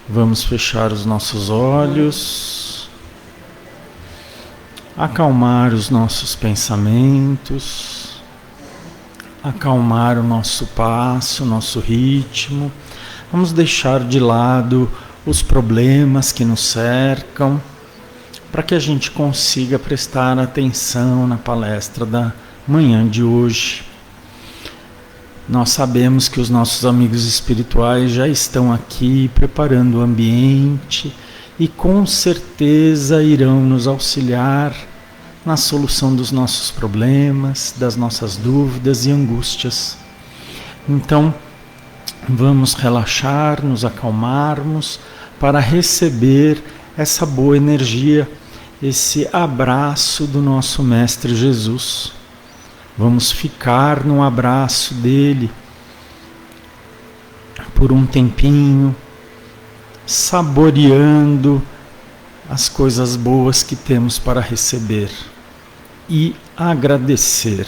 Vamos fechar os nossos olhos, acalmar os nossos pensamentos, acalmar o nosso passo, o nosso ritmo. Vamos deixar de lado os problemas que nos cercam, para que a gente consiga prestar atenção na palestra da manhã de hoje. Nós sabemos que os nossos amigos espirituais já estão aqui preparando o ambiente e com certeza irão nos auxiliar na solução dos nossos problemas, das nossas dúvidas e angústias. Então, vamos relaxar, nos acalmarmos para receber essa boa energia, esse abraço do nosso Mestre Jesus. Vamos ficar no abraço dele por um tempinho, saboreando as coisas boas que temos para receber e agradecer.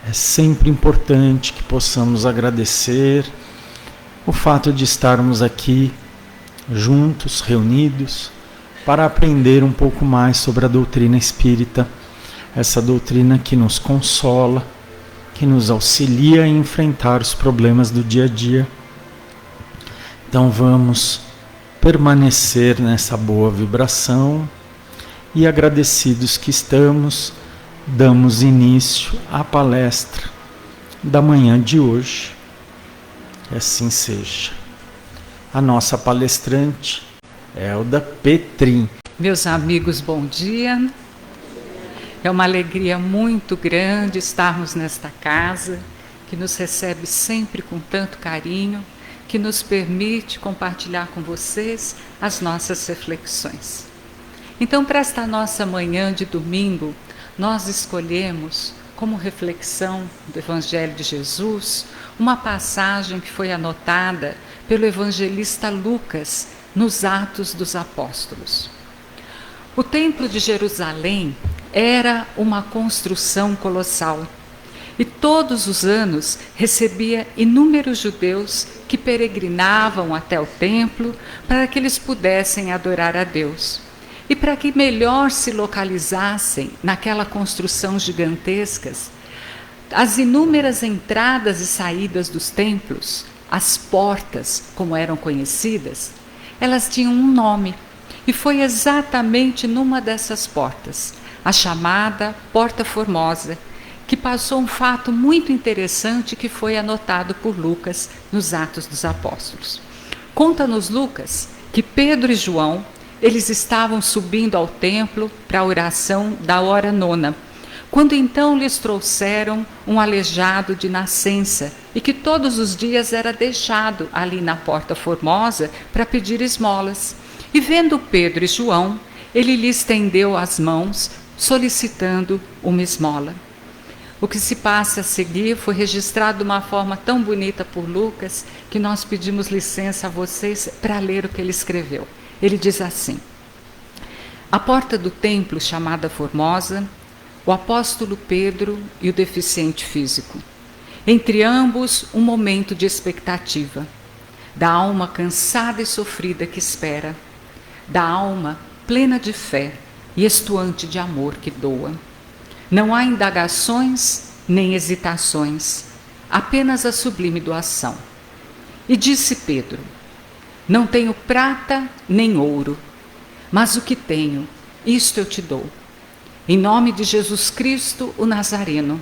É sempre importante que possamos agradecer o fato de estarmos aqui juntos, reunidos, para aprender um pouco mais sobre a doutrina espírita. Essa doutrina que nos consola, que nos auxilia a enfrentar os problemas do dia a dia. Então vamos permanecer nessa boa vibração e agradecidos que estamos, damos início à palestra da manhã de hoje. Que assim seja. A nossa palestrante, Elda Petrin. Meus amigos, bom dia. É uma alegria muito grande estarmos nesta casa, que nos recebe sempre com tanto carinho, que nos permite compartilhar com vocês as nossas reflexões. Então, para esta nossa manhã de domingo, nós escolhemos como reflexão do Evangelho de Jesus uma passagem que foi anotada pelo evangelista Lucas nos Atos dos Apóstolos. O Templo de Jerusalém era uma construção colossal e todos os anos recebia inúmeros judeus que peregrinavam até o templo para que eles pudessem adorar a Deus. E para que melhor se localizassem naquela construção gigantescas, as inúmeras entradas e saídas dos templos, as portas, como eram conhecidas, elas tinham um nome. E foi exatamente numa dessas portas, a chamada Porta Formosa, que passou um fato muito interessante que foi anotado por Lucas nos Atos dos Apóstolos. Conta-nos Lucas que Pedro e João, eles estavam subindo ao templo para a oração da hora nona, quando então lhes trouxeram um aleijado de nascença e que todos os dias era deixado ali na Porta Formosa para pedir esmolas. E vendo Pedro e João, ele lhes estendeu as mãos, solicitando uma esmola. O que se passa a seguir foi registrado de uma forma tão bonita por Lucas, que nós pedimos licença a vocês para ler o que ele escreveu. Ele diz assim: à porta do templo chamada Formosa, o apóstolo Pedro e o deficiente físico. Entre ambos, um momento de expectativa, da alma cansada e sofrida que espera, da alma plena de fé e estuante de amor que doa. Não há indagações nem hesitações, apenas a sublime doação. E disse Pedro: não tenho prata nem ouro, mas o que tenho, isto eu te dou. Em nome de Jesus Cristo, o Nazareno,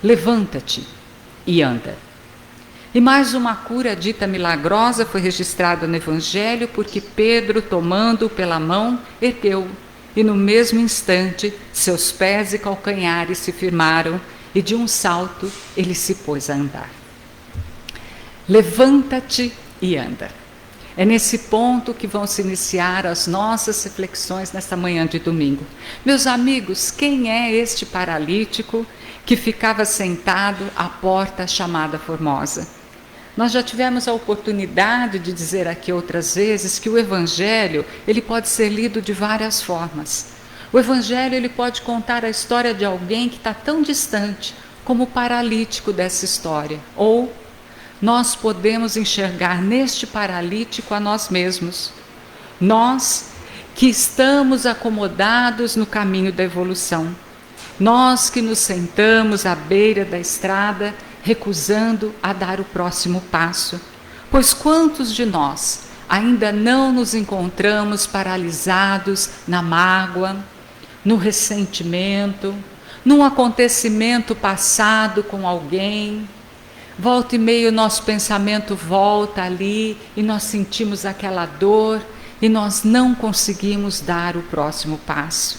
levanta-te e anda. E mais uma cura dita milagrosa foi registrada no Evangelho, porque Pedro, tomando-o pela mão, ergueu, e no mesmo instante seus pés e calcanhares se firmaram, e de um salto ele se pôs a andar. Levanta-te e anda. É nesse ponto que vão se iniciar as nossas reflexões nesta manhã de domingo. Meus amigos, quem é este paralítico que ficava sentado à porta chamada Formosa? Nós já tivemos a oportunidade de dizer aqui outras vezes que o Evangelho ele pode ser lido de várias formas. O Evangelho ele pode contar a história de alguém que está tão distante como o paralítico dessa história, ou nós podemos enxergar neste paralítico a nós mesmos. Nós que estamos acomodados no caminho da evolução. Nós que nos sentamos à beira da estrada, recusando a dar o próximo passo. Pois quantos de nós ainda não nos encontramos paralisados na mágoa, no ressentimento, num acontecimento passado com alguém? Volta e meia o nosso pensamento volta ali e nós sentimos aquela dor e nós não conseguimos dar o próximo passo.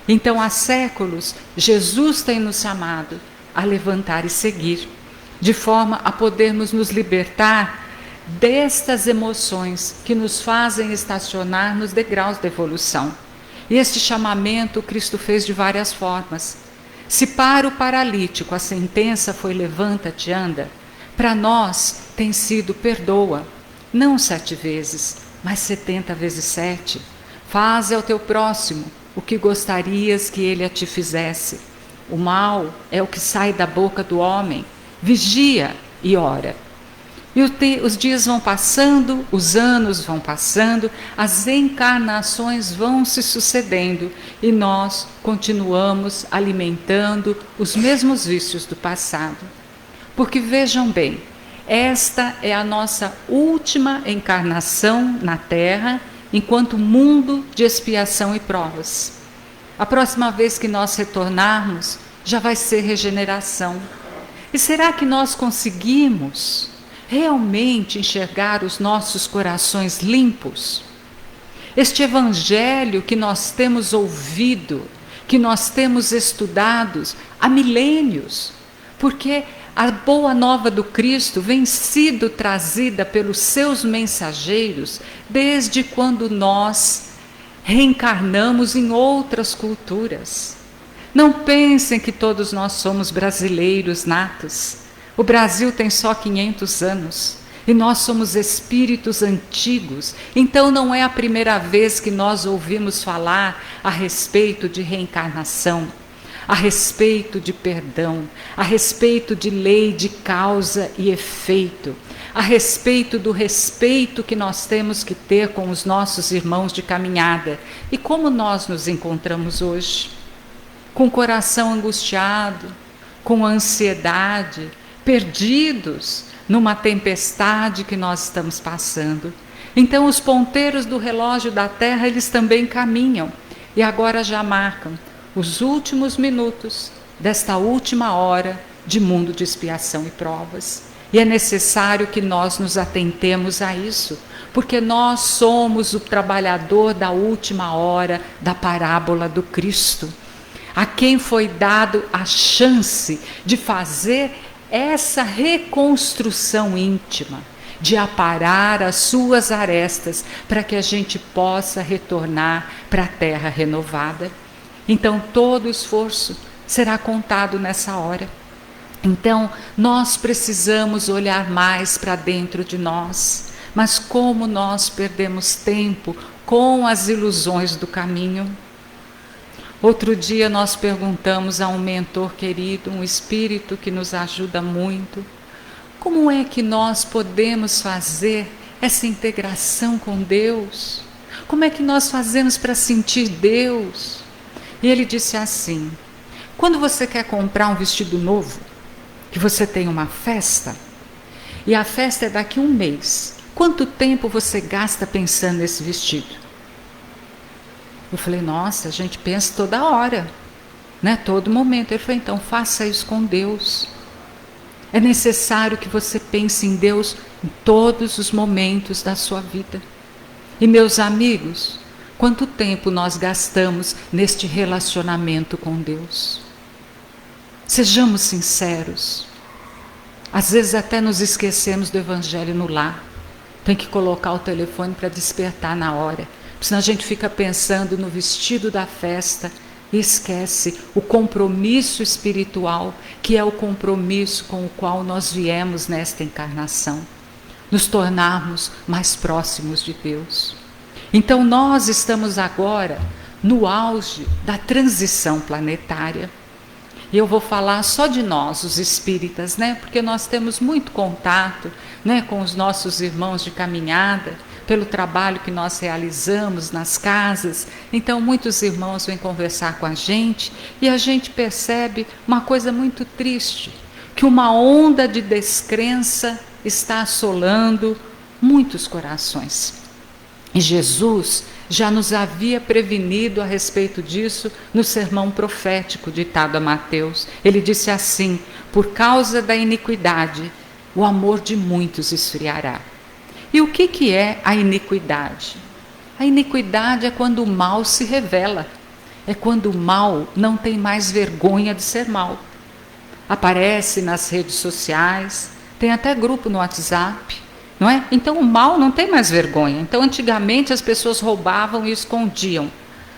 Então, há séculos, Jesus tem nos chamado a levantar e seguir, de forma a podermos nos libertar destas emoções que nos fazem estacionar nos degraus da evolução. E este chamamento Cristo fez de várias formas. Se para o paralítico a sentença foi levanta-te, anda, para nós tem sido perdoa, não 7 vezes, mas 70 vezes 7. Faz ao teu próximo o que gostarias que ele a te fizesse. O mal é o que sai da boca do homem. Vigia e ora. E os dias vão passando, os anos vão passando, as encarnações vão se sucedendo e nós continuamos alimentando os mesmos vícios do passado. Porque vejam bem, esta é a nossa última encarnação na Terra, enquanto mundo de expiação e provas. A próxima vez que nós retornarmos, já vai ser regeneração. E será que nós conseguimos realmente enxergar os nossos corações limpos? Este evangelho que nós temos ouvido, que nós temos estudado há milênios, porque a boa nova do Cristo vem sido trazida pelos seus mensageiros desde quando nós reencarnamos em outras culturas. Não pensem que todos nós somos brasileiros natos. O Brasil tem só 500 anos e nós somos espíritos antigos, então não é a primeira vez que nós ouvimos falar a respeito de reencarnação, a respeito de perdão, a respeito de lei de causa e efeito, a respeito do respeito que nós temos que ter com os nossos irmãos de caminhada. E como nós nos encontramos hoje? Com o coração angustiado, com ansiedade, perdidos numa tempestade que nós estamos passando. Então os ponteiros do relógio da Terra, eles também caminham e agora já marcam os últimos minutos desta última hora de mundo de expiação e provas. E é necessário que nós nos atentemos a isso, porque nós somos o trabalhador da última hora da parábola do Cristo, a quem foi dado a chance de fazer essa reconstrução íntima, de aparar as suas arestas para que a gente possa retornar para a terra renovada. Então todo o esforço será contado nessa hora. Então nós precisamos olhar mais para dentro de nós. Mas como nós perdemos tempo com as ilusões do caminho? Outro dia nós perguntamos a um mentor querido, um espírito que nos ajuda muito, como é que nós podemos fazer essa integração com Deus? Como é que nós fazemos para sentir Deus? E ele disse assim: quando você quer comprar um vestido novo, que você tem uma festa, e a festa é daqui a 1 mês, quanto tempo você gasta pensando nesse vestido? Eu falei, nossa, a gente pensa toda hora, né? Todo momento. Ele falou, então faça isso com Deus. É necessário que você pense em Deus em todos os momentos da sua vida. E meus amigos, quanto tempo nós gastamos neste relacionamento com Deus? Sejamos sinceros. Às vezes até nos esquecemos do evangelho no lar. Tem que colocar o telefone para despertar na hora. Senão a gente fica pensando no vestido da festa e esquece o compromisso espiritual, que é o compromisso com o qual nós viemos nesta encarnação. Nos tornarmos mais próximos de Deus. Então nós estamos agora no auge da transição planetária. E eu vou falar só de nós, os espíritas, né? Porque nós temos muito contato, né, com os nossos irmãos de caminhada, pelo trabalho que nós realizamos nas casas. Então muitos irmãos vêm conversar com a gente e a gente percebe uma coisa muito triste, que uma onda de descrença está assolando muitos corações. E Jesus já nos havia prevenido a respeito disso no sermão profético ditado a Mateus. Ele disse assim: por causa da iniquidade, o amor de muitos esfriará. E o que é a iniquidade? A iniquidade é quando o mal se revela, é quando o mal não tem mais vergonha de ser mal. Aparece nas redes sociais, tem até grupo no WhatsApp, não é? Então o mal não tem mais vergonha. Então antigamente as pessoas roubavam e escondiam.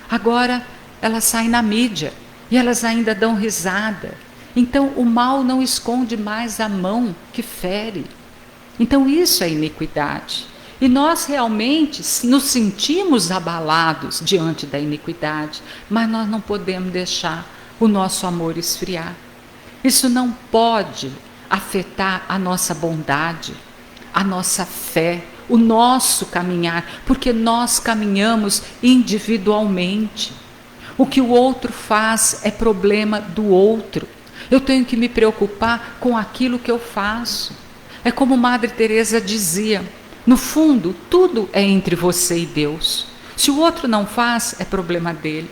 Agora elas saem na mídia e elas ainda dão risada. Então o mal não esconde mais a mão que fere. Então isso é iniquidade. E nós realmente nos sentimos abalados diante da iniquidade, mas nós não podemos deixar o nosso amor esfriar. Isso não pode afetar a nossa bondade, a nossa fé, o nosso caminhar, porque nós caminhamos individualmente. O que o outro faz é problema do outro. Eu tenho que me preocupar com aquilo que eu faço. É como Madre Teresa dizia: no fundo, tudo é entre você e Deus. Se o outro não faz, é problema dele.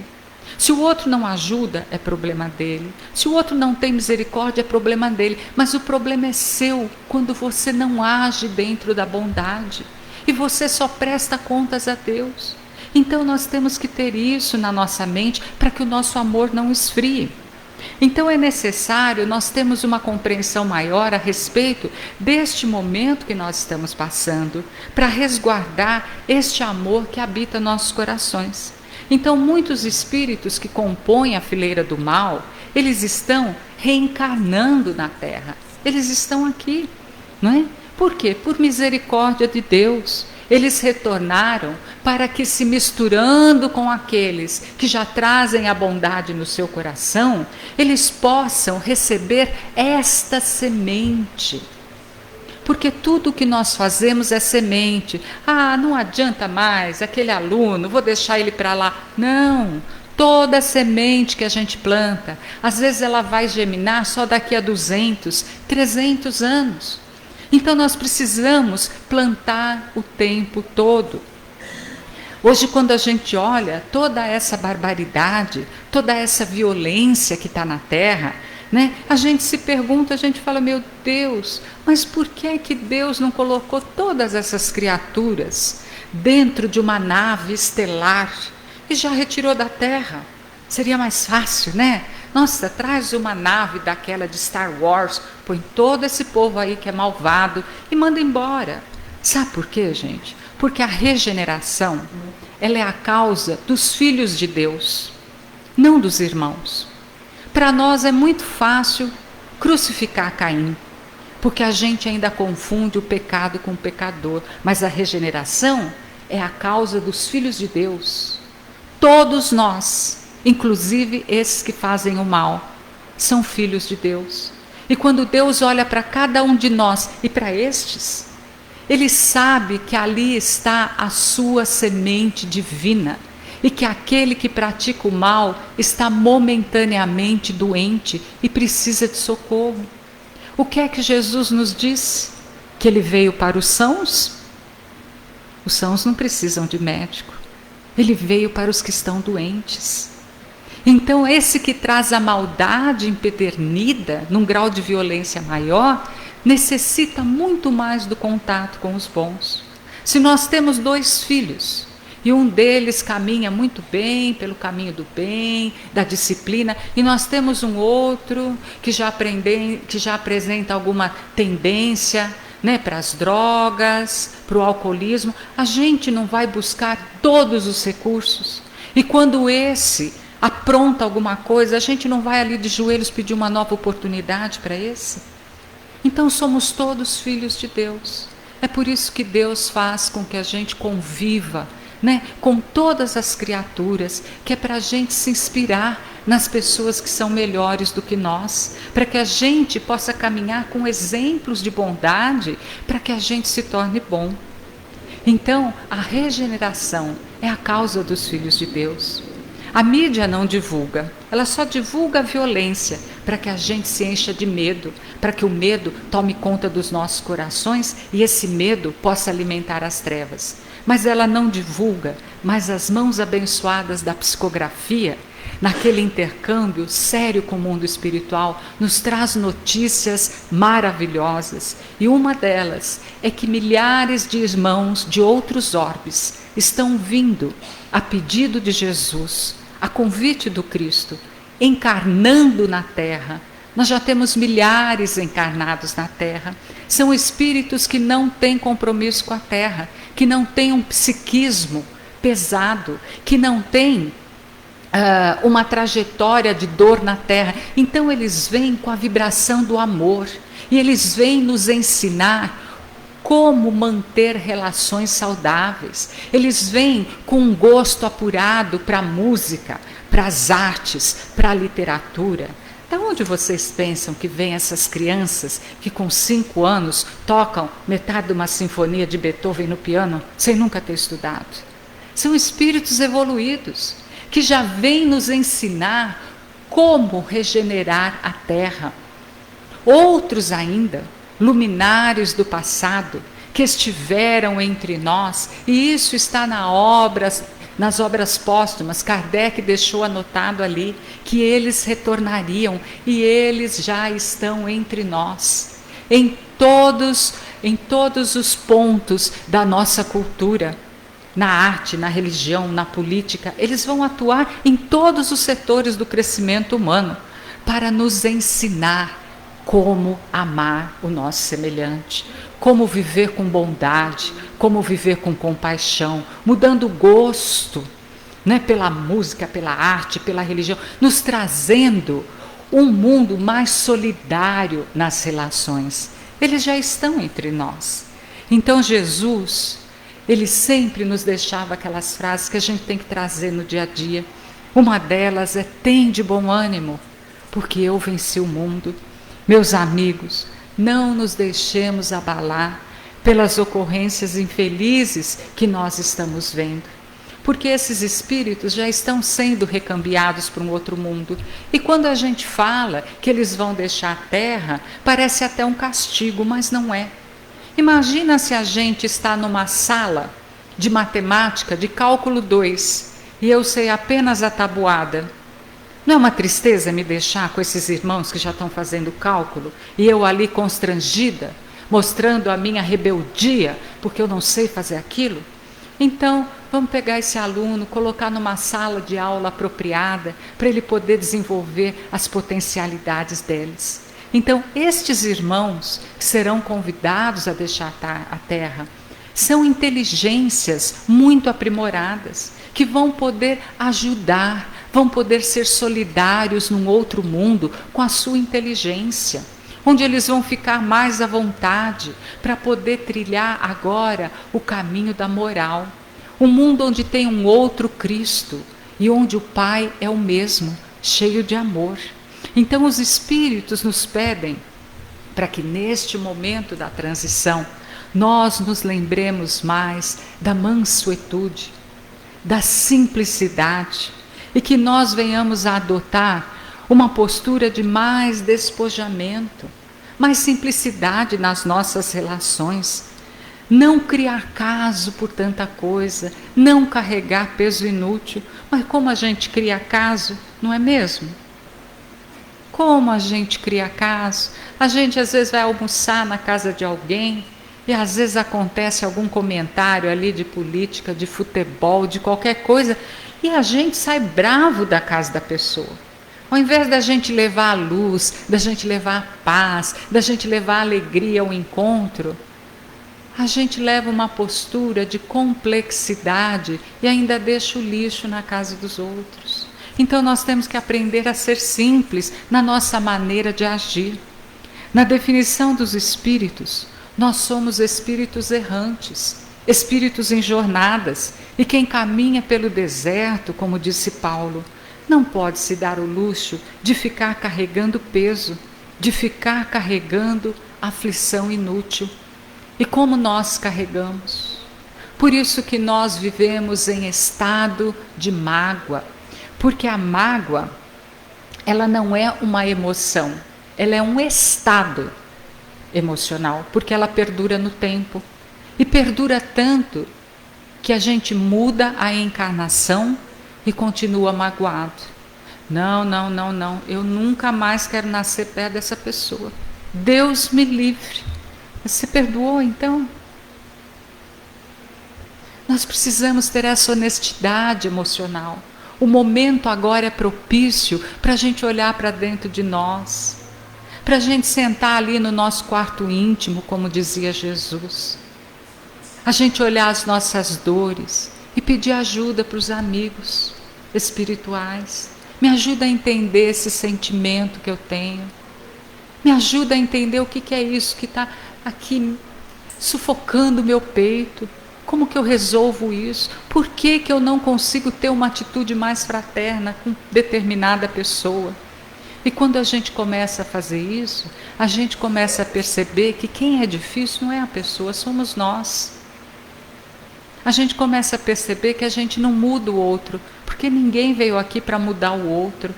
Se o outro não ajuda, é problema dele. Se o outro não tem misericórdia, é problema dele. Mas o problema é seu quando você não age dentro da bondade. E você só presta contas a Deus. Então nós temos que ter isso na nossa mente para que o nosso amor não esfrie. Então é necessário nós termos uma compreensão maior a respeito deste momento que nós estamos passando, para resguardar este amor que habita nossos corações. Então muitos espíritos que compõem a fileira do mal, eles estão reencarnando na Terra. Eles estão aqui, não é? Por quê? Por misericórdia de Deus. Eles retornaram para que, se misturando com aqueles que já trazem a bondade no seu coração, eles possam receber esta semente. Porque tudo o que nós fazemos é semente. Ah, não adianta mais, aquele aluno, vou deixar ele para lá. Não, toda semente que a gente planta, às vezes ela vai germinar só daqui a 200, 300 anos. Então nós precisamos plantar o tempo todo. Hoje, quando a gente olha toda essa barbaridade, toda essa violência que está na Terra, né, a gente se pergunta, a gente fala: meu Deus, mas por que é que Deus não colocou todas essas criaturas dentro de uma nave estelar e já retirou da Terra? Seria mais fácil, né? Nossa, traz uma nave daquela de Star Wars, põe todo esse povo aí que é malvado e manda embora. Sabe por quê, gente? Porque a regeneração, ela é a causa dos filhos de Deus, não dos irmãos. Para nós é muito fácil crucificar Caim, porque a gente ainda confunde o pecado com o pecador, mas a regeneração é a causa dos filhos de Deus. Todos nós, inclusive esses que fazem o mal, são filhos de Deus. E quando Deus olha para cada um de nós e para estes, Ele sabe que ali está a sua semente divina e que aquele que pratica o mal está momentaneamente doente e precisa de socorro. O que é que Jesus nos disse? Que Ele veio para os sãos? Os sãos não precisam de médico. Ele veio para os que estão doentes. Então esse que traz a maldade empedernida, num grau de violência maior, necessita muito mais do contato com os bons. Se nós temos 2 filhos, e um deles caminha muito bem, pelo caminho do bem, da disciplina, e nós temos um outro que já apresenta alguma tendência, né, para as drogas, para o alcoolismo, a gente não vai buscar todos os recursos. E quando esse apronta alguma coisa, a gente não vai ali de joelhos pedir uma nova oportunidade para esse? Então somos todos filhos de Deus. É por isso que Deus faz com que a gente conviva, né, com todas as criaturas, que é para a gente se inspirar nas pessoas que são melhores do que nós, para que a gente possa caminhar com exemplos de bondade, para que a gente se torne bom. Então, a regeneração é a causa dos filhos de Deus. A mídia não divulga, ela só divulga a violência, para que a gente se encha de medo, para que o medo tome conta dos nossos corações e esse medo possa alimentar as trevas. Mas ela não divulga, mas as mãos abençoadas da psicografia, naquele intercâmbio sério com o mundo espiritual, nos traz notícias maravilhosas. E uma delas é que milhares de irmãos de outros orbes estão vindo a pedido de Jesus, a convite do Cristo, encarnando na Terra. Nós já temos milhares encarnados na Terra. São espíritos que não têm compromisso com a Terra, que não têm um psiquismo pesado, que não têm uma trajetória de dor na Terra. Então eles vêm com a vibração do amor e eles vêm nos ensinar como manter relações saudáveis. Eles vêm com um gosto apurado para a música, para as artes, para a literatura. De onde vocês pensam que vêm essas crianças que com 5 anos tocam metade de uma sinfonia de Beethoven no piano sem nunca ter estudado? São espíritos evoluídos que já vêm nos ensinar como regenerar a Terra. Outros ainda, luminares do passado, que estiveram entre nós, e isso está nas obras póstumas. Kardec deixou anotado ali que eles retornariam, e eles já estão entre nós, em todos os pontos da nossa cultura. Na arte, na religião, na política, eles vão atuar em todos os setores do crescimento humano para nos ensinar como amar o nosso semelhante, como viver com bondade, como viver com compaixão, mudando o gosto, né, pela música, pela arte, pela religião, nos trazendo um mundo mais solidário nas relações. Eles já estão entre nós. Então Jesus, ele sempre nos deixava aquelas frases que a gente tem que trazer no dia a dia. Uma delas é: tende bom ânimo, porque eu venci o mundo. Meus amigos, não nos deixemos abalar pelas ocorrências infelizes que nós estamos vendo, porque esses espíritos já estão sendo recambiados para um outro mundo. E quando a gente fala que eles vão deixar a Terra, parece até um castigo, mas não é. Imagina se a gente está numa sala de matemática, de cálculo 2, e eu sei apenas a tabuada. Não é uma tristeza me deixar com esses irmãos que já estão fazendo cálculo, e eu ali constrangida, mostrando a minha rebeldia, porque eu não sei fazer aquilo? Então, vamos pegar esse aluno, colocar numa sala de aula apropriada, para ele poder desenvolver as potencialidades deles. Então, estes irmãos que serão convidados a deixar a Terra, são inteligências muito aprimoradas, que vão poder ajudar, vão poder ser solidários num outro mundo com a sua inteligência, onde eles vão ficar mais à vontade para poder trilhar agora o caminho da moral. Um mundo onde tem um outro Cristo e onde o Pai é o mesmo, cheio de amor. Então os espíritos nos pedem para que neste momento da transição nós nos lembremos mais da mansuetude, da simplicidade, e que nós venhamos a adotar uma postura de mais despojamento, mais simplicidade nas nossas relações, não criar caso por tanta coisa, não carregar peso inútil. Mas como a gente cria caso, não é mesmo? Como a gente cria caso? A gente às vezes vai almoçar na casa de alguém e às vezes acontece algum comentário ali de política, de futebol, de qualquer coisa, e a gente sai bravo da casa da pessoa. Ao invés da gente levar a luz, da gente levar a paz, da gente levar a alegria ao encontro, a gente leva uma postura de complexidade e ainda deixa o lixo na casa dos outros. Então nós temos que aprender a ser simples na nossa maneira de agir. Na definição dos espíritos, nós somos espíritos errantes, espíritos em jornadas, e quem caminha pelo deserto, como disse Paulo, não pode se dar o luxo de ficar carregando peso, de ficar carregando aflição inútil. E como nós carregamos? Por isso que nós vivemos em estado de mágoa, porque a mágoa, ela não é uma emoção, ela é um estado emocional, porque ela perdura no tempo. E perdura tanto que a gente muda a encarnação e continua magoado. Não, eu nunca mais quero nascer perto dessa pessoa. Deus me livre. Você perdoou então? Nós precisamos ter essa honestidade emocional. O momento agora é propício para a gente olhar para dentro de nós, para a gente sentar ali no nosso quarto íntimo, como dizia Jesus. A gente olhar as nossas dores e pedir ajuda para os amigos espirituais. Me ajuda a entender esse sentimento que eu tenho. Me ajuda a entender o que é isso que está aqui sufocando o meu peito. Como que eu resolvo isso? Por que eu não consigo ter uma atitude mais fraterna com determinada pessoa? E quando a gente começa a fazer isso, a gente começa a perceber que quem é difícil não é a pessoa, somos nós. A gente começa a perceber que a gente não muda o outro, porque ninguém veio aqui para mudar o outro.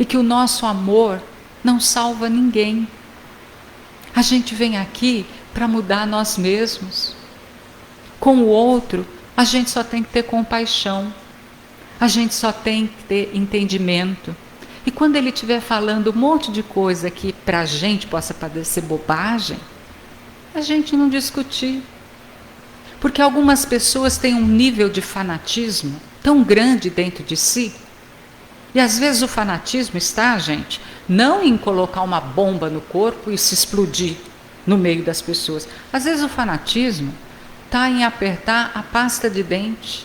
E que o nosso amor não salva ninguém. A gente vem aqui para mudar nós mesmos. Com o outro, a gente só tem que ter compaixão. A gente só tem que ter entendimento. E quando ele estiver falando um monte de coisa que para a gente possa parecer bobagem, a gente não discutir. Porque algumas pessoas têm um nível de fanatismo tão grande dentro de si. E às vezes o fanatismo está, gente, não em colocar uma bomba no corpo e se explodir no meio das pessoas. Às vezes o fanatismo está em apertar a pasta de dente.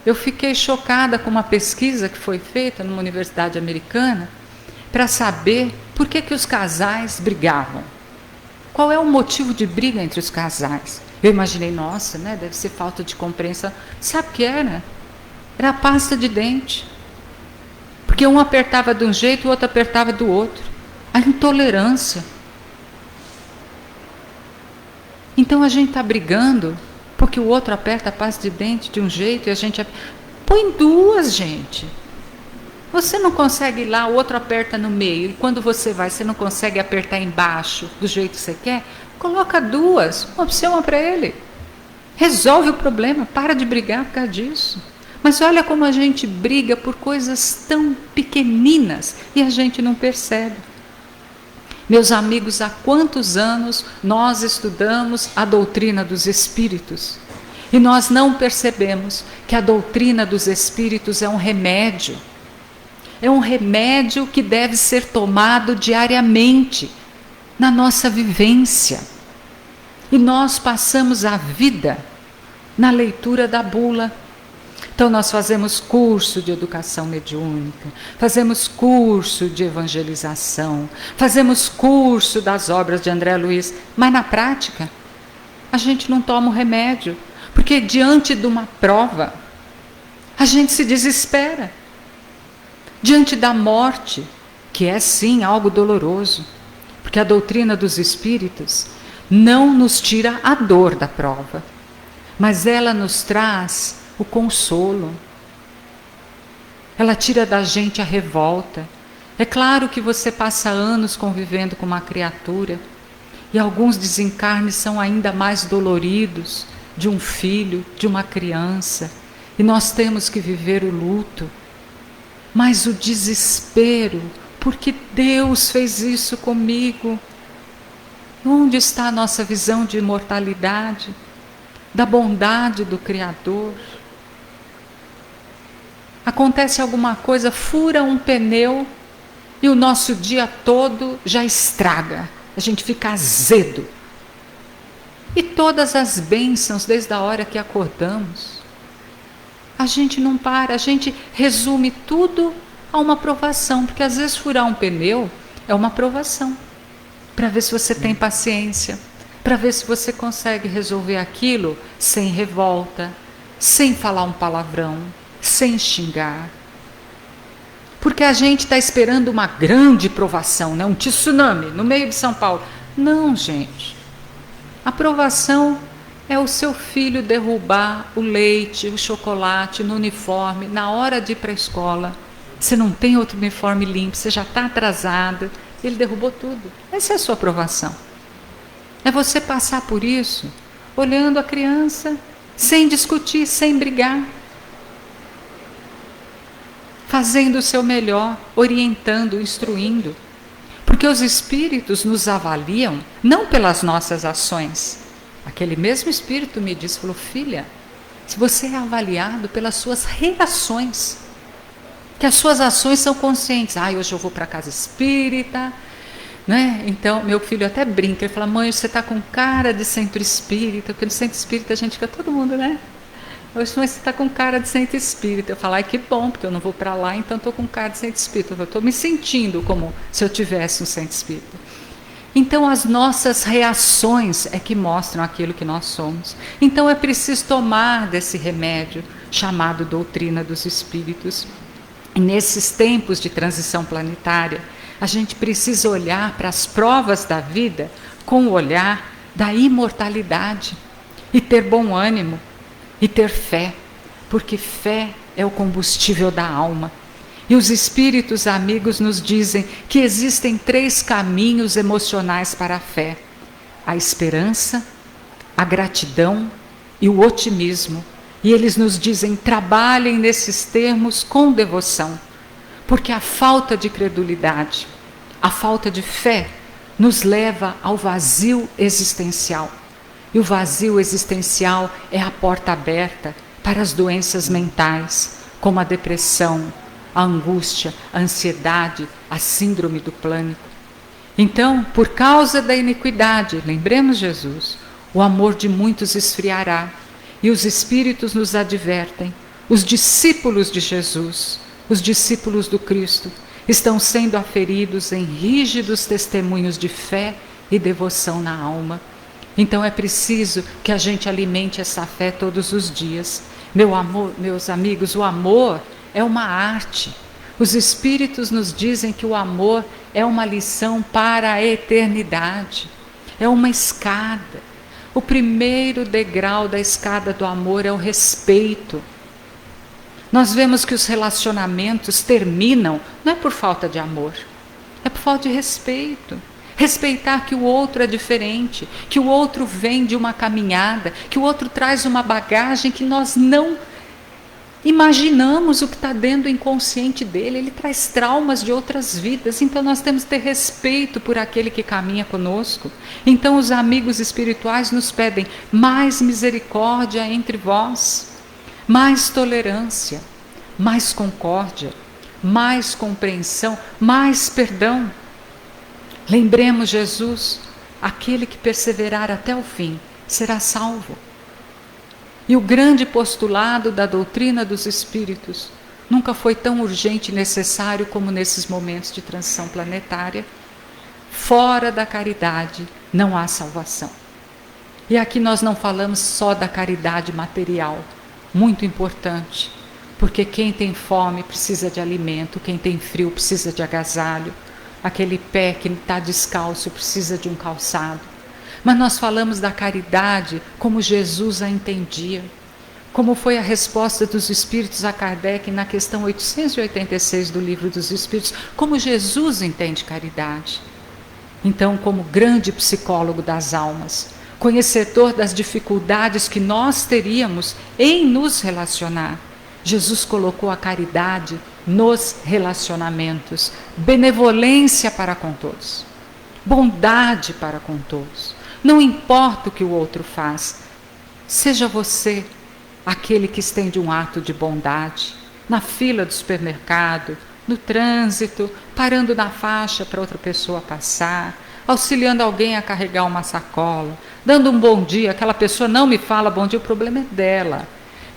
Eu fiquei chocada com uma pesquisa que foi feita numa universidade americana para saber por que os casais brigavam. Qual é o motivo de briga entre os casais? Eu imaginei, nossa, né, deve ser falta de compreensão. Sabe o que era? Era a pasta de dente. Porque um apertava de um jeito, o outro apertava do outro. A intolerância. Então a gente está brigando porque o outro aperta a pasta de dente de um jeito e a gente... Põe duas, gente. Você não consegue ir lá, o outro aperta no meio. E quando você vai, você não consegue apertar embaixo do jeito que você quer? Coloca duas, uma para você, uma para ele. Resolve o problema, para de brigar por causa disso. Mas olha como a gente briga por coisas tão pequeninas e a gente não percebe. Meus amigos, há quantos anos nós estudamos a doutrina dos espíritos e nós não percebemos que a doutrina dos espíritos é um remédio. É um remédio que deve ser tomado diariamente na nossa vivência. E nós passamos a vida na leitura da bula. Então nós fazemos curso de educação mediúnica, fazemos curso de evangelização, fazemos curso das obras de André Luiz, mas na prática a gente não toma o remédio, porque diante de uma prova a gente se desespera. Diante da morte, que é sim algo doloroso, porque a doutrina dos espíritos não nos tira a dor da prova, mas ela nos traz o consolo. Ela tira da gente a revolta. É claro que você passa anos convivendo com uma criatura e alguns desencarnes são ainda mais doloridos, de um filho, de uma criança, e nós temos que viver o luto. Mas o desespero, porque Deus fez isso comigo. Onde está a nossa visão de imortalidade, da bondade do Criador? Acontece alguma coisa, fura um pneu e o nosso dia todo já estraga. A gente fica azedo. E todas as bênçãos, desde a hora que acordamos, a gente não para, a gente resume tudo a uma provação, porque às vezes furar um pneu é uma provação, para ver se você tem paciência, para ver se você consegue resolver aquilo sem revolta, sem falar um palavrão, sem xingar, Porque a gente está esperando uma grande provação, né? Um tsunami no meio de São Paulo. Não, gente. A provação é o seu filho derrubar o leite, o chocolate no uniforme, na hora de ir para a escola. Você não tem outro uniforme limpo, você já está atrasada. Ele derrubou tudo. Essa é a sua provação. É você passar por isso, olhando a criança, sem discutir, sem brigar. Fazendo o seu melhor, orientando, instruindo. Porque os espíritos nos avaliam não pelas nossas ações. Aquele mesmo espírito me disse, falou, filha, se você é avaliado pelas suas reações, que as suas ações são conscientes. Hoje eu vou para a casa espírita, né? Então meu filho até brinca, ele fala, mãe, você está com cara de centro espírita, porque no centro espírita a gente fica todo mundo, né? Hoje você está com cara de centro espírita. Eu falo, que bom, porque eu não vou para lá, então estou com cara de centro espírita. Eu estou me sentindo como se eu tivesse um centro espírita. Então as nossas reações é que mostram aquilo que nós somos. Então é preciso tomar desse remédio chamado doutrina dos espíritos. E nesses tempos de transição planetária, a gente precisa olhar para as provas da vida com o olhar da imortalidade e ter bom ânimo. E ter fé, porque fé é o combustível da alma. E os espíritos amigos nos dizem que existem 3 caminhos emocionais para a fé: a esperança, a gratidão e o otimismo. E eles nos dizem, trabalhem nesses termos com devoção, porque a falta de credulidade, a falta de fé, nos leva ao vazio existencial. E o vazio existencial é a porta aberta para as doenças mentais, como a depressão, a angústia, a ansiedade, a síndrome do pânico. Então, por causa da iniquidade, lembremos Jesus, o amor de muitos esfriará. E os espíritos nos advertem, os discípulos de Jesus, os discípulos do Cristo, estão sendo aferidos em rígidos testemunhos de fé e devoção na alma. Então é preciso que a gente alimente essa fé todos os dias. Meus amigos, o amor é uma arte. Os espíritos nos dizem que o amor é uma lição para a eternidade. É uma escada. O primeiro degrau da escada do amor é o respeito. Nós vemos que os relacionamentos terminam, não é por falta de amor, é por falta de respeito. Respeitar que o outro é diferente, que o outro vem de uma caminhada, que o outro traz uma bagagem que nós não imaginamos o que está dentro do inconsciente dele. Ele traz traumas de outras vidas, então nós temos que ter respeito por aquele que caminha conosco. Então os amigos espirituais nos pedem mais misericórdia entre vós, mais tolerância, mais concórdia, mais compreensão, mais perdão. Lembremos Jesus, aquele que perseverar até o fim será salvo. E o grande postulado da doutrina dos espíritos nunca foi tão urgente e necessário como nesses momentos de transição planetária. Fora da caridade não há salvação. E aqui nós não falamos só da caridade material, muito importante, porque quem tem fome precisa de alimento, quem tem frio precisa de agasalho, aquele pé que está descalço precisa de um calçado. Mas nós falamos da caridade como Jesus a entendia, como foi a resposta dos Espíritos a Kardec na questão 886 do Livro dos Espíritos, como Jesus entende caridade. Então, como grande psicólogo das almas, conhecedor das dificuldades que nós teríamos em nos relacionar, Jesus colocou a caridade nos relacionamentos, benevolência para com todos, bondade para com todos. Não importa o que o outro faz, seja você aquele que estende um ato de bondade, na fila do supermercado, no trânsito, parando na faixa para outra pessoa passar, auxiliando alguém a carregar uma sacola, dando um bom dia, aquela pessoa não me fala bom dia, o problema é dela.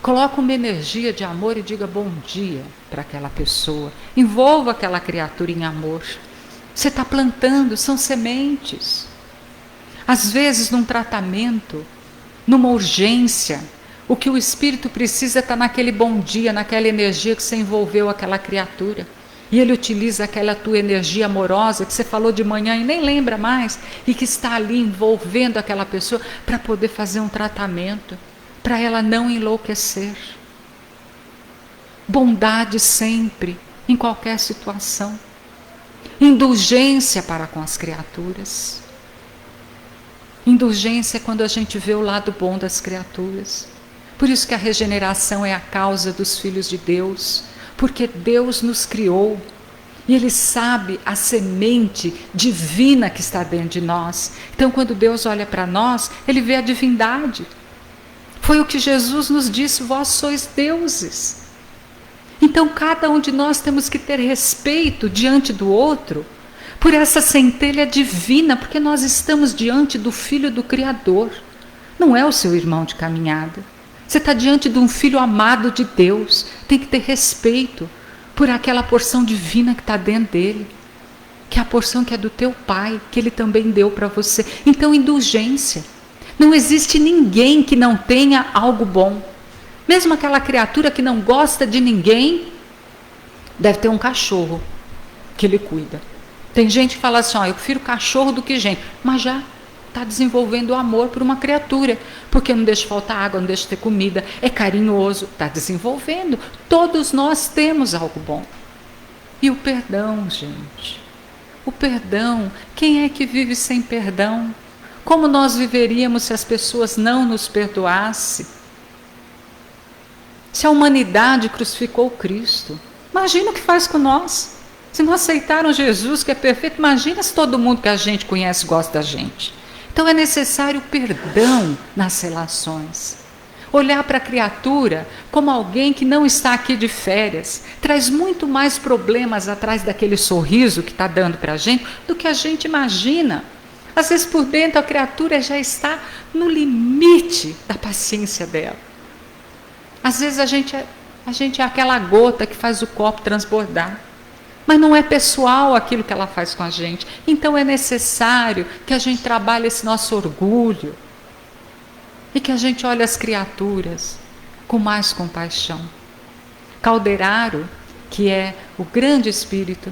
Coloca uma energia de amor e diga bom dia para aquela pessoa. Envolva aquela criatura em amor. Você está plantando, são sementes. Às vezes, num tratamento, numa urgência, o que o espírito precisa está naquele bom dia, naquela energia que você envolveu aquela criatura. E Ele utiliza aquela tua energia amorosa que você falou de manhã e nem lembra mais, e que está ali envolvendo aquela pessoa para poder fazer um tratamento, para ela não enlouquecer. Bondade sempre, em qualquer situação. Indulgência para com as criaturas. Indulgência é quando a gente vê o lado bom das criaturas. Por isso que a regeneração é a causa dos filhos de Deus. Porque Deus nos criou e Ele sabe a semente divina que está dentro de nós. Então, quando Deus olha para nós, Ele vê a divindade. Foi o que Jesus nos disse: vós sois deuses. Então, cada um de nós temos que ter respeito diante do outro por essa centelha divina, porque nós estamos diante do Filho do Criador. Não é o seu irmão de caminhada. Você está diante de um filho amado de Deus, tem que ter respeito por aquela porção divina que está dentro dele, que é a porção que é do teu Pai, que Ele também deu para você. Então, indulgência. Não existe ninguém que não tenha algo bom. Mesmo aquela criatura que não gosta de ninguém, deve ter um cachorro que ele cuida. Tem gente que fala assim: eu prefiro cachorro do que gente, mas já está desenvolvendo o amor por uma criatura, porque não deixa faltar água, não deixa ter comida, é carinhoso, está desenvolvendo. Todos nós temos algo bom. E o perdão, gente, o perdão, quem é que vive sem perdão? Como nós viveríamos se as pessoas não nos perdoassem? Se a humanidade crucificou Cristo, imagina o que faz com nós. Se não aceitaram Jesus, que é perfeito, imagina se todo mundo que a gente conhece gosta da gente. Então é necessário perdão nas relações. Olhar para a criatura como alguém que não está aqui de férias, traz muito mais problemas atrás daquele sorriso que está dando para a gente do que a gente imagina. Às vezes por dentro a criatura já está no limite da paciência dela. Às vezes a gente é aquela gota que faz o copo transbordar. Mas não é pessoal aquilo que ela faz com a gente. Então é necessário que a gente trabalhe esse nosso orgulho e que a gente olhe as criaturas com mais compaixão. Calderaro, que é o grande espírito,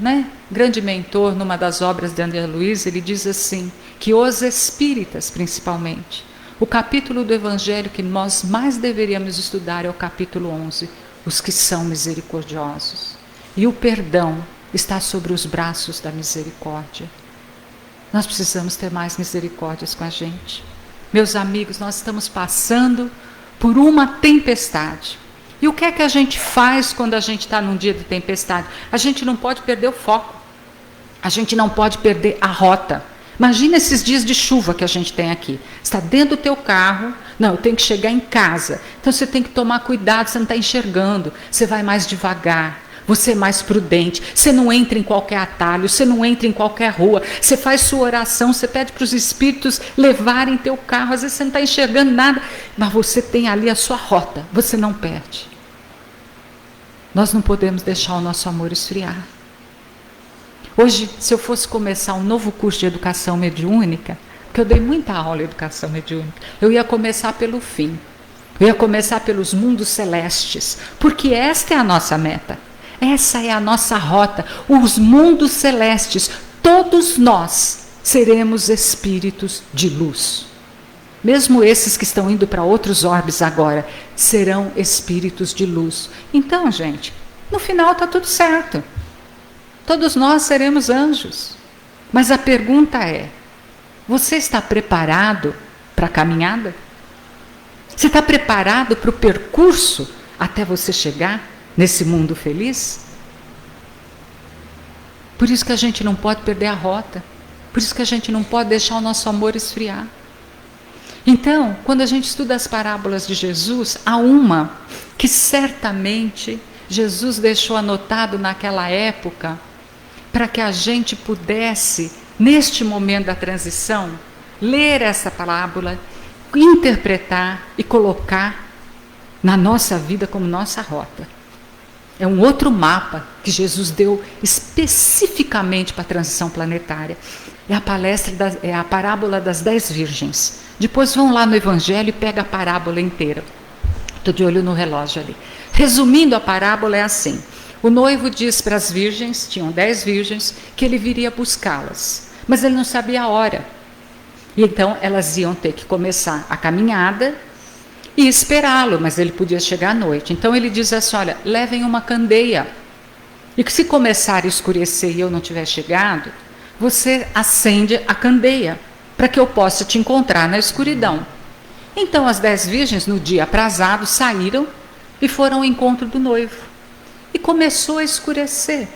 grande mentor numa das obras de André Luiz, ele diz assim, que os espíritas principalmente, o capítulo do Evangelho que nós mais deveríamos estudar é o capítulo 11, os que são misericordiosos. E o perdão está sobre os braços da misericórdia. Nós precisamos ter mais misericórdias com a gente. Meus amigos, nós estamos passando por uma tempestade. E o que é que a gente faz quando a gente está num dia de tempestade? A gente não pode perder o foco. A gente não pode perder a rota. Imagina esses dias de chuva que a gente tem aqui. Você está dentro do teu carro, não, eu tenho que chegar em casa. Então você tem que tomar cuidado, você não está enxergando. Você vai mais devagar. Você é mais prudente, você não entra em qualquer atalho, você não entra em qualquer rua, você faz sua oração, você pede para os espíritos levarem teu carro, às vezes você não está enxergando nada, mas você tem ali a sua rota, você não perde. Nós não podemos deixar o nosso amor esfriar. Hoje, se eu fosse começar um novo curso de educação mediúnica, porque eu dei muita aula de educação mediúnica, eu ia começar pelo fim, eu ia começar pelos mundos celestes, porque esta é a nossa meta. Essa é a nossa rota, os mundos celestes, todos nós seremos espíritos de luz. Mesmo esses que estão indo para outros orbes agora, serão espíritos de luz. Então, gente, no final está tudo certo. Todos nós seremos anjos. Mas a pergunta é, você está preparado para a caminhada? Você está preparado para o percurso até você chegar nesse mundo feliz? Por isso que a gente não pode perder a rota. Por isso que a gente não pode deixar o nosso amor esfriar. Então, quando a gente estuda as parábolas de Jesus, há uma que certamente Jesus deixou anotado naquela época para que a gente pudesse, neste momento da transição, ler essa parábola, interpretar e colocar na nossa vida como nossa rota. É um outro mapa que Jesus deu especificamente para a transição planetária. É a parábola das 10 virgens. Depois vão lá no Evangelho e pega a parábola inteira. Estou de olho no relógio ali. Resumindo, a parábola é assim. O noivo diz para as virgens, tinham 10 virgens, que ele viria buscá-las, mas ele não sabia a hora. E então elas iam ter que começar a caminhada e esperá-lo, mas ele podia chegar à noite. Então ele diz assim, olha, levem uma candeia, e que se começar a escurecer e eu não tiver chegado, você acende a candeia, para que eu possa te encontrar na escuridão. Então as 10 virgens, no dia aprazado, saíram e foram ao encontro do noivo. E começou a escurecer.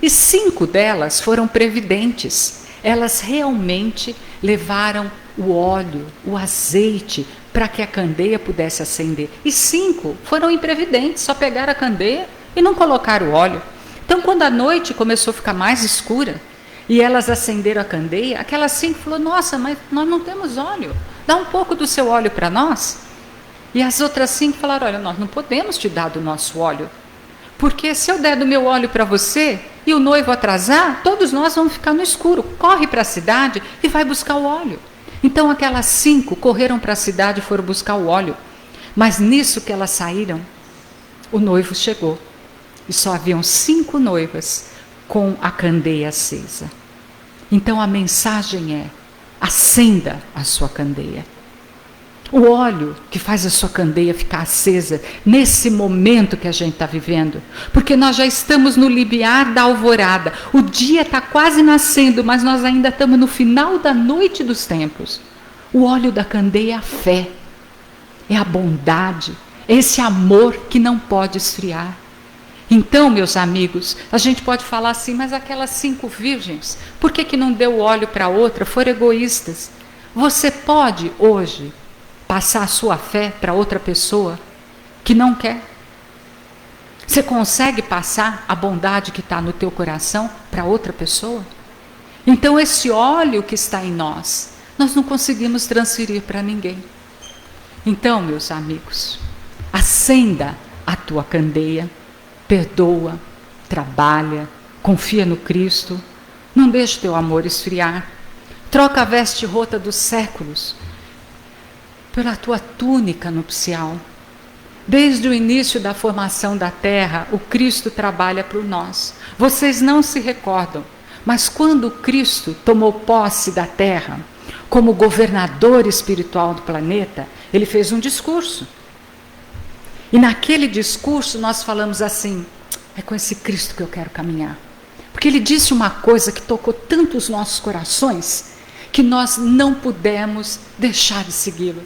E 5 delas foram previdentes. Elas realmente levaram o óleo, o azeite, para que a candeia pudesse acender. E 5 foram imprevidentes, só pegaram a candeia e não colocaram o óleo. Então, quando a noite começou a ficar mais escura, e elas acenderam a candeia, aquelas 5 falaram, nossa, mas nós não temos óleo. Dá um pouco do seu óleo para nós. E as outras 5 falaram, olha, nós não podemos te dar do nosso óleo. Porque se eu der do meu óleo para você e o noivo atrasar, todos nós vamos ficar no escuro. Corre para a cidade e vai buscar o óleo. Então aquelas 5 correram para a cidade e foram buscar o óleo. Mas nisso que elas saíram, o noivo chegou. E só haviam 5 noivas com a candeia acesa. Então a mensagem é, acenda a sua candeia. O óleo que faz a sua candeia ficar acesa nesse momento que a gente está vivendo, porque nós já estamos no limiar da alvorada, o dia está quase nascendo, mas nós ainda estamos no final da noite dos tempos. O óleo da candeia é a fé, é a bondade, é esse amor que não pode esfriar. Então, meus amigos, a gente pode falar assim, mas aquelas 5 virgens, por que não deu óleo para outra? Foram egoístas. Você pode hoje passar a sua fé para outra pessoa que não quer? Você consegue passar a bondade que está no teu coração para outra pessoa? Então esse óleo que está em nós não conseguimos transferir para ninguém. Então, meus amigos, acenda a tua candeia, perdoa, trabalha, confia no Cristo, não deixe teu amor esfriar, troca a veste rota dos séculos pela tua túnica nupcial. Desde o início da formação da terra, o Cristo trabalha por nós. Vocês não se recordam, mas quando Cristo tomou posse da terra, como governador espiritual do planeta, ele fez um discurso. E naquele discurso nós falamos assim, é com esse Cristo que eu quero caminhar. Porque ele disse uma coisa que tocou tanto os nossos corações, que nós não pudemos deixar de segui-lo.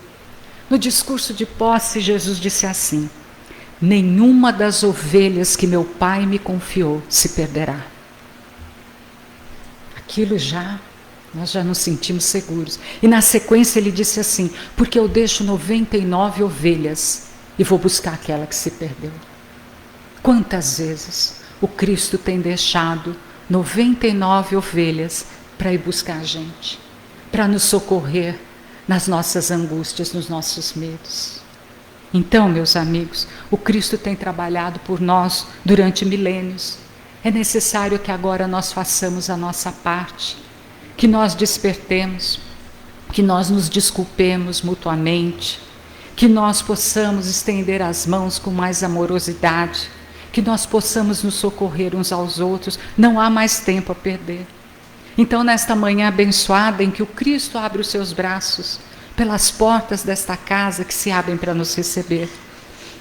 No discurso de posse, Jesus disse assim, nenhuma das ovelhas que meu Pai me confiou se perderá. Aquilo nós já nos sentimos seguros. E na sequência ele disse assim, porque eu deixo 99 ovelhas e vou buscar aquela que se perdeu. Quantas vezes o Cristo tem deixado 99 ovelhas para ir buscar a gente, para nos socorrer nas nossas angústias, nos nossos medos. Então, meus amigos, o Cristo tem trabalhado por nós durante milênios. É necessário que agora nós façamos a nossa parte, que nós despertemos, que nós nos desculpemos mutuamente, que nós possamos estender as mãos com mais amorosidade, que nós possamos nos socorrer uns aos outros. Não há mais tempo a perder. Então, nesta manhã abençoada em que o Cristo abre os seus braços pelas portas desta casa que se abrem para nos receber,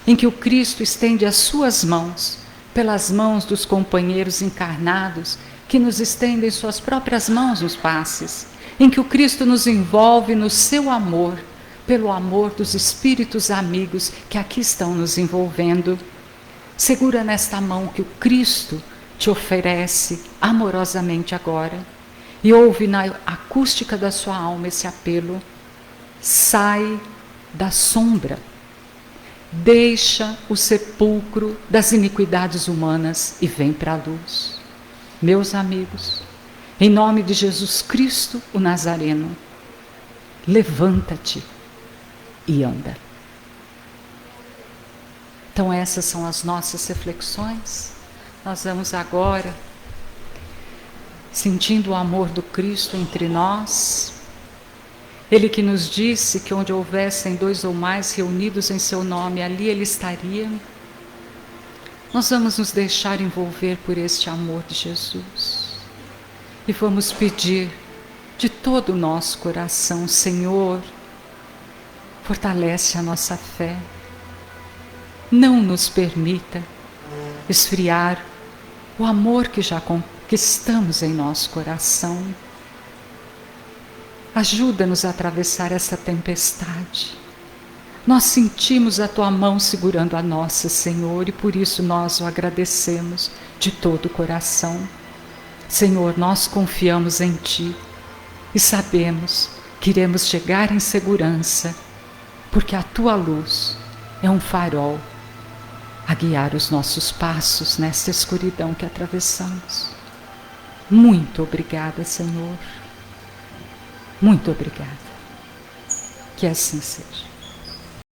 em que o Cristo estende as suas mãos pelas mãos dos companheiros encarnados que nos estendem suas próprias mãos nos passes, em que o Cristo nos envolve no seu amor, pelo amor dos espíritos amigos que aqui estão nos envolvendo. Segura nesta mão que o Cristo te oferece amorosamente agora e ouve na acústica da sua alma esse apelo. Sai da sombra, deixa o sepulcro das iniquidades humanas e vem para a luz. Meus amigos, em nome de Jesus Cristo, o Nazareno, levanta-te e anda. Então essas são as nossas reflexões. Nós vamos agora, sentindo o amor do Cristo entre nós, Ele que nos disse que onde houvessem 2 ou mais reunidos em seu nome, ali Ele estaria. nós vamos nos deixar envolver por este amor de Jesus. E vamos pedir de todo o nosso coração: Senhor, fortalece a nossa fé. Não nos permita esfriar o amor que já conquistamos em nosso coração. Ajuda-nos a atravessar essa tempestade. Nós sentimos a Tua mão segurando a nossa, Senhor, e por isso nós o agradecemos de todo o coração. Senhor, nós confiamos em Ti e sabemos que iremos chegar em segurança, porque a Tua luz é um farol a guiar os nossos passos nessa escuridão que atravessamos. Muito obrigada, Senhor. Muito obrigada. Que assim seja.